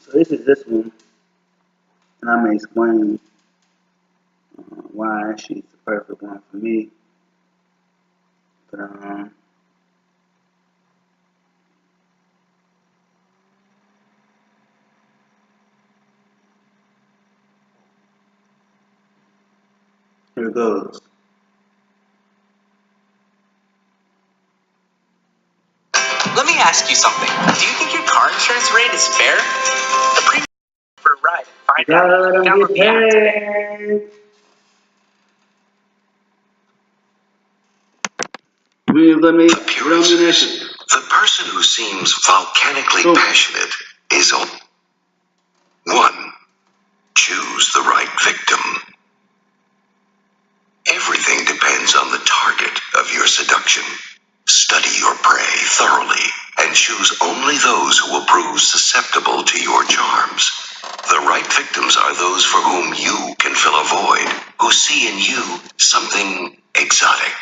So this is this one, and I'm gonna explain why she's the perfect one for me. But here it goes. Let me ask you something. Do you think your car insurance rate is fair? The premium for a ride. Find out. Download the app today. The person who seems volcanically passionate is one. Choose the right victim. Everything depends on the target of your seduction. Study your prey thoroughly and choose only those who will prove susceptible to your charms. The right victims are those for whom you can fill a void, who see in you something exotic.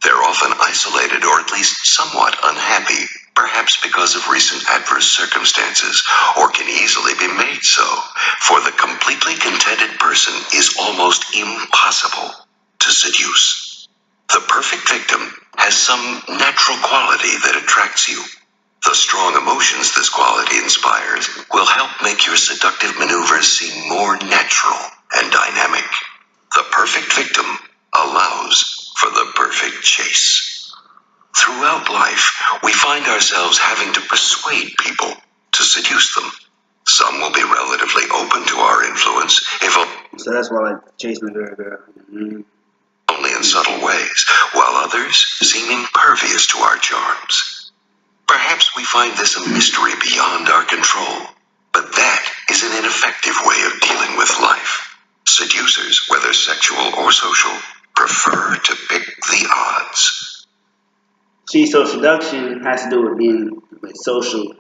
They're often isolated or at least somewhat unhappy, perhaps because of recent adverse circumstances, or can easily be made so, for the completely contented person is almost impossible to seduce. The perfect victim has some natural quality that attracts you. The strong emotions this quality inspires will help make your seductive maneuvers seem more natural and dynamic. The perfect victim allows for the perfect chase. Throughout life, we find ourselves having to persuade people to seduce them. Some will be relatively open to our influence, So that's why I like chasing the girl. Only in subtle ways, while others seem impervious to our charms. Perhaps we find this a mystery beyond our control, but that is an ineffective way of dealing with life. Seducers, whether sexual or social, prefer to pick the odds. See, so seduction has to do with being social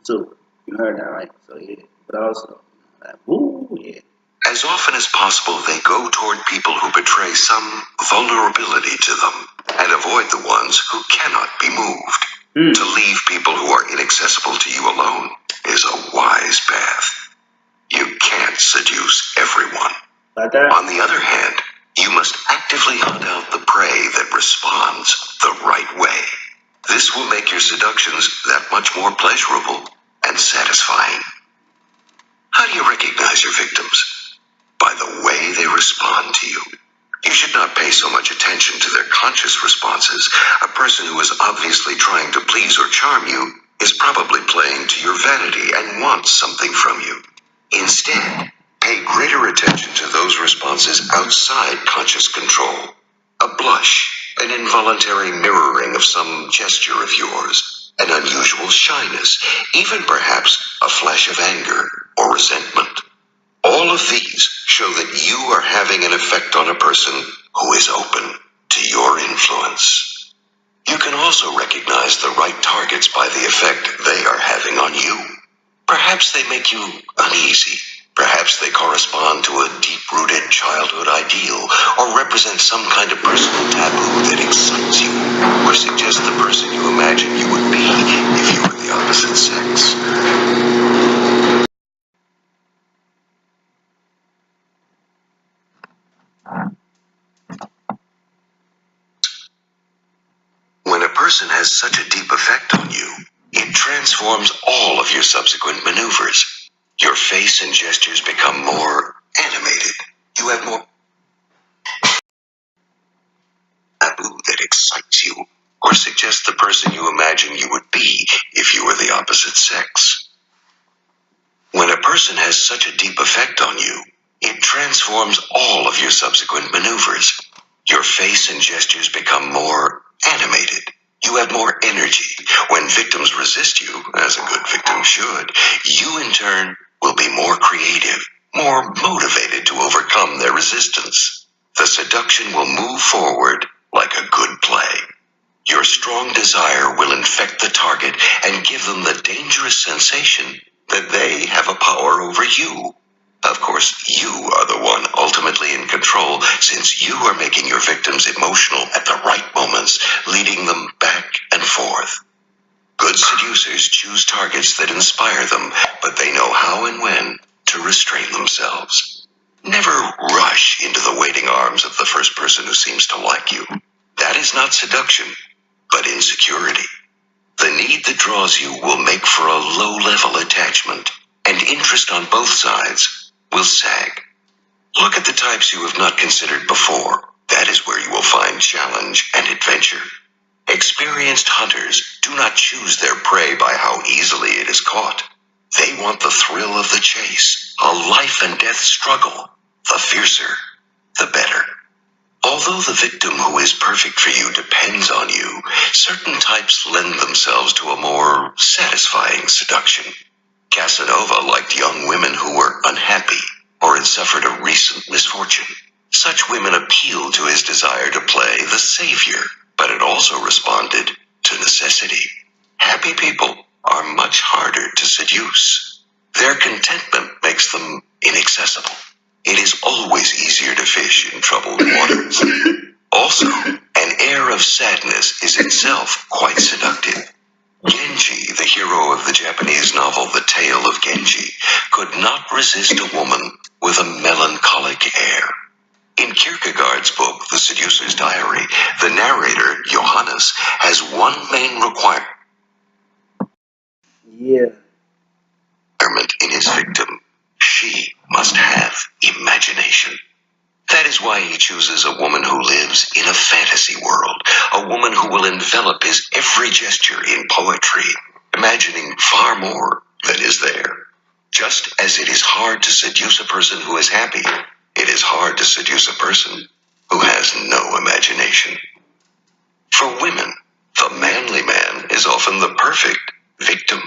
too. You heard that, right? So yeah, but also, yeah. As often as possible, they go toward people who betray some vulnerability to them and avoid the ones who cannot be moved. To leave people who are inaccessible to you alone is a wise path. You can't seduce everyone. Like that? On the other hand, you must actively hunt out the prey that responds the right way. This will make your seductions that much more pleasurable and satisfying. How do you recognize your victims? By the way they respond to you. You should not pay so much attention to their conscious responses. A person who is obviously trying to please or charm you is probably playing to your vanity and wants something from you. Instead, pay greater attention to those responses outside conscious control. A blush, an involuntary mirroring of some gesture of yours, an unusual shyness, even perhaps a flash of anger or resentment. All of these show that you are having an effect on a person who is open to your influence. You can also recognize the right targets by the effect they are having on you. Perhaps they make you uneasy. Perhaps they correspond to a deep-rooted childhood ideal or represent some kind of personal taboo that excites you or suggests the person you imagine you would be if you were the opposite sex. When a person has such a deep effect on you, it transforms all of your subsequent maneuvers. Your face and gestures become more animated. You have more taboo that excites you or suggests the person you imagine you would be if you were the opposite sex. When a person has such a deep effect on you, it transforms all of your subsequent maneuvers. Your face and gestures become more animated. You have more energy. When victims resist you, as a good victim should, you in turn will be more creative, more motivated to overcome their resistance. The seduction will move forward like a good play. Your strong desire will infect the target and give them the dangerous sensation that they have a power over you. Of course, you are the one ultimately in control, since you are making your victims emotional at the right moments, leading them back and forth. Good seducers choose targets that inspire them, but they know how and when to restrain themselves. Never rush into the waiting arms of the first person who seems to like you. That is not seduction, but insecurity. The need that draws you will make for a low-level attachment, and interest on both sides will sag. Look at the types you have not considered before. That is where you will find challenge and adventure. Experienced hunters do not choose their prey by how easily it is caught. They want the thrill of the chase, a life and death struggle. The fiercer, the better. Although the victim who is perfect for you depends on you, certain types lend themselves to a more satisfying seduction. Casanova liked young women who were unhappy or had suffered a recent misfortune. Such women appealed to his desire to play the savior, but it also responded to necessity. Happy people are much harder to seduce. Their contentment makes them inaccessible. It is always easier to fish in troubled waters. Also, an air of sadness is itself quite seductive. Genji, the hero of the Japanese novel The Tale of Genji, could not resist a woman with a melancholic air. In Kierkegaard's book, The Seducer's Diary, the narrator, Johannes, has one main requirement in his victim. She must have imagination. That is why he chooses a woman who lives in a fantasy world, a woman who will envelop his every gesture in poetry, imagining far more than is there. Just as it is hard to seduce a person who is happy, it is hard to seduce a person who has no imagination. For women, the manly man is often the perfect victim.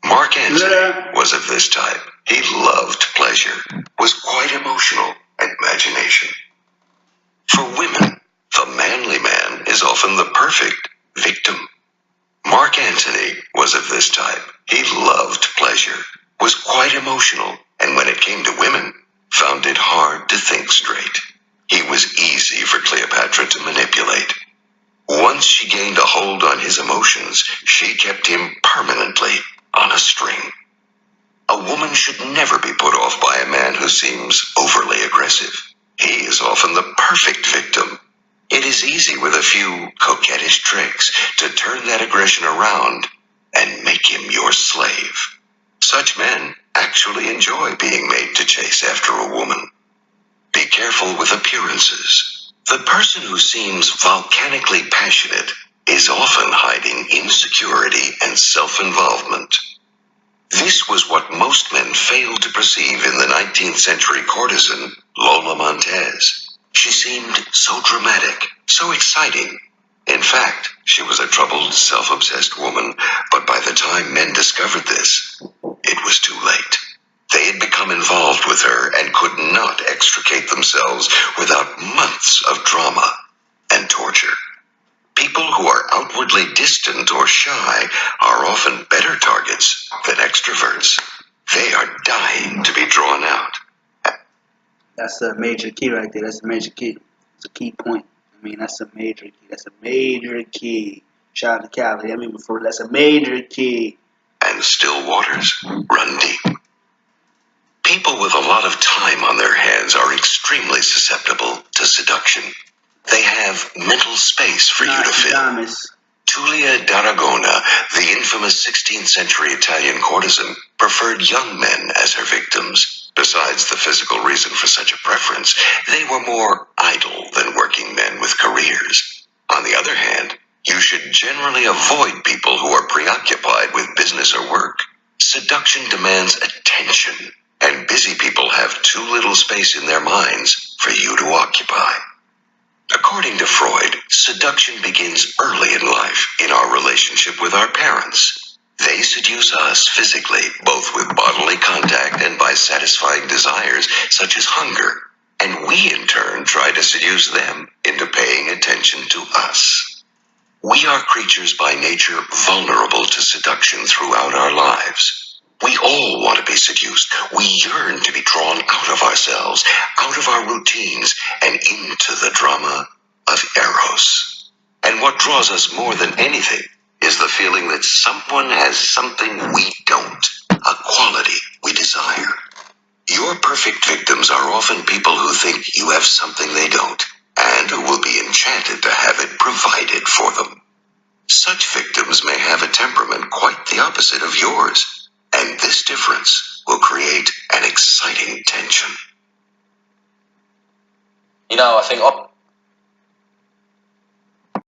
Mark Antony was of this type. He loved pleasure, was quite emotional, and imagination. For women, the manly man is often the perfect victim. Mark Antony was of this type. He loved pleasure, was quite emotional, and when it came to women, found it hard to think straight. He was easy for Cleopatra to manipulate. Once she gained a hold on his emotions, she kept him permanently on a string. A woman should never be put off by a man who seems overly aggressive. He is often the perfect victim. It is easy with a few coquettish tricks to turn that aggression around and make him your slave. Such men actually enjoy being made to chase after a woman. Be careful with appearances. The person who seems volcanically passionate is often hiding insecurity and self-involvement. This was what most men failed to perceive in the 19th century courtesan, Lola Montez. She seemed so dramatic, so exciting. In fact, she was a troubled, self-obsessed woman, but by the time men discovered this, it was too late. They had become involved with her and could not extricate themselves without months of drama and torture. People who are outwardly distant or shy are often better targets than extroverts. They are dying to be drawn out. That's a major key right there. That's a major key. It's a key point. I mean, that's a major key. That's a major key. Shout out to Cali. I mean, before that's a major key. And still waters run deep. People with a lot of time on their hands are extremely susceptible to seduction. They have mental space for you to fill. Tulia d'Aragona, the infamous 16th century Italian courtesan, preferred young men as her victims. Besides the physical reason for such a preference, they were more idle than working men with careers. On the other hand, you should generally avoid people who are preoccupied with business or work. Seduction demands attention, and busy people have too little space in their minds for you to occupy. According to Freud, seduction begins early in life in our relationship with our parents. They seduce us physically, both with bodily contact and by satisfying desires such as hunger, and we in turn try to seduce them into paying attention to us. We are creatures by nature vulnerable to seduction throughout our lives. We all want to be seduced. We yearn to be drawn out of ourselves, out of our routines, and into the drama of Eros. And what draws us more than anything is the feeling that someone has something we don't, a quality we desire. Your perfect victims are often people who think you have something they don't, and who will be enchanted to have it provided for them. Such victims may have a temperament quite the opposite of yours, and this difference will create an exciting tension. You know, I think